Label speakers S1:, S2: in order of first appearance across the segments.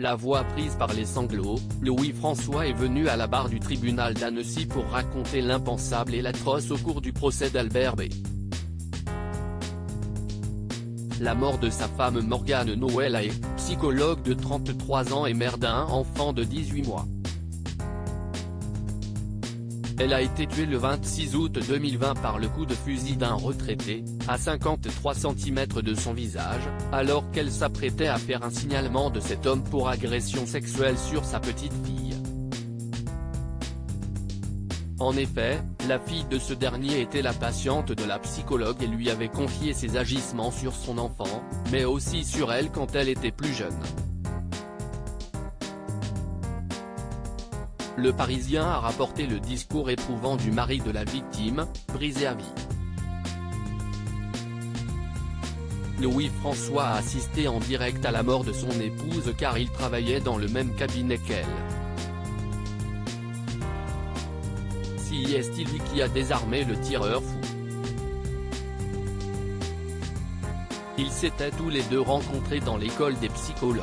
S1: La voix prise par les sanglots, Louis-François est venu à la barre du tribunal d'Annecy pour raconter l'impensable et l'atroce au cours du procès d'Albert B. La mort de sa femme Morgane Noëllaé, psychologue de 33 ans et mère d'un enfant de 18 mois. Elle a été tuée le 26 août 2020 par le coup de fusil d'un retraité, à 53 cm de son visage, alors qu'elle s'apprêtait à faire un signalement de cet homme pour agression sexuelle sur sa petite fille. En effet, la fille de ce dernier était la patiente de la psychologue et lui avait confié ses agissements sur son enfant, mais aussi sur elle quand elle était plus jeune. Le Parisien a rapporté le discours éprouvant du mari de la victime, brisé à vie. Louis-François a assisté en direct à la mort de son épouse car il travaillait dans le même cabinet qu'elle. C'est lui qui a désarmé le tireur fou. Ils s'étaient tous les deux rencontrés dans l'école des psychologues.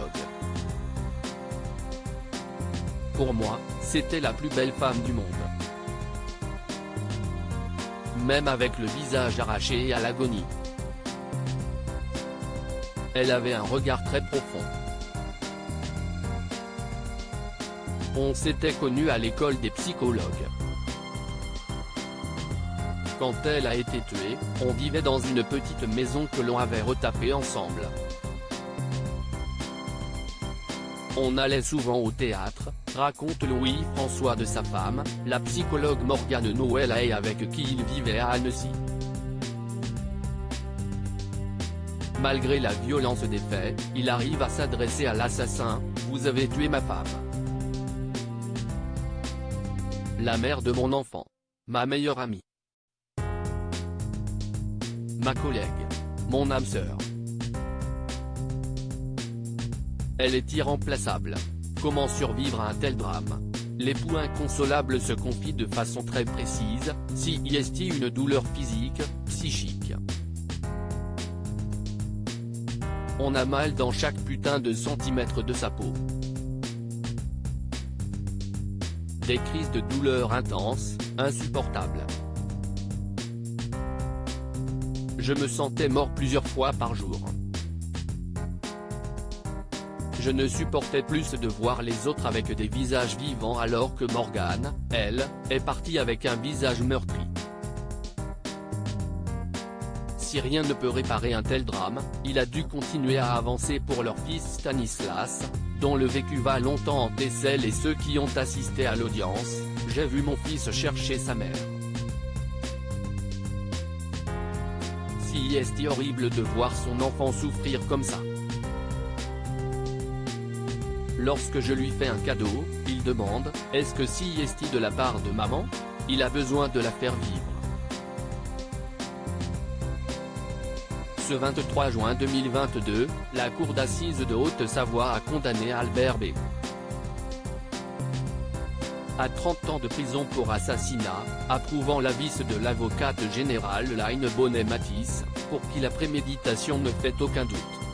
S1: Pour moi, c'était la plus belle femme du monde. Même avec le visage arraché et à l'agonie. Elle avait un regard très profond. On s'était connus à l'école des psychologues. Quand elle a été tuée, on vivait dans une petite maison que l'on avait retapée ensemble. On allait souvent au théâtre, raconte Louis-François de sa femme, la psychologue Morgane Noëllaé avec qui il vivait à Annecy. Malgré la violence des faits, il arrive à s'adresser à l'assassin, « Vous avez tué ma femme. La mère de mon enfant. Ma meilleure amie. Ma collègue. Mon âme sœur. Elle est irremplaçable. Comment survivre à un tel drame ?» L'époux inconsolable se confie de façon très précise, si y est une douleur physique, psychique. On a mal dans chaque putain de centimètre de sa peau. Des crises de douleur intenses, insupportables. Je me sentais mort plusieurs fois par jour. Je ne supportais plus de voir les autres avec des visages vivants alors que Morgane, elle, est partie avec un visage meurtri. Si rien ne peut réparer un tel drame, il a dû continuer à avancer pour leur fils Stanislas, dont le vécu va longtemps hanter celles et ceux qui ont assisté à l'audience. J'ai vu mon fils chercher sa mère. Si est horrible de voir son enfant souffrir comme ça. Lorsque je lui fais un cadeau, il demande, est-ce que si est de la part de maman? Il a besoin de la faire vivre. Ce 23 juin 2022, la cour d'assises de Haute-Savoie a condamné Albert B. à 30 ans de prison pour assassinat, approuvant l'avis de l'avocate générale Line Bonnet-Matisse, pour qui la préméditation ne fait aucun doute.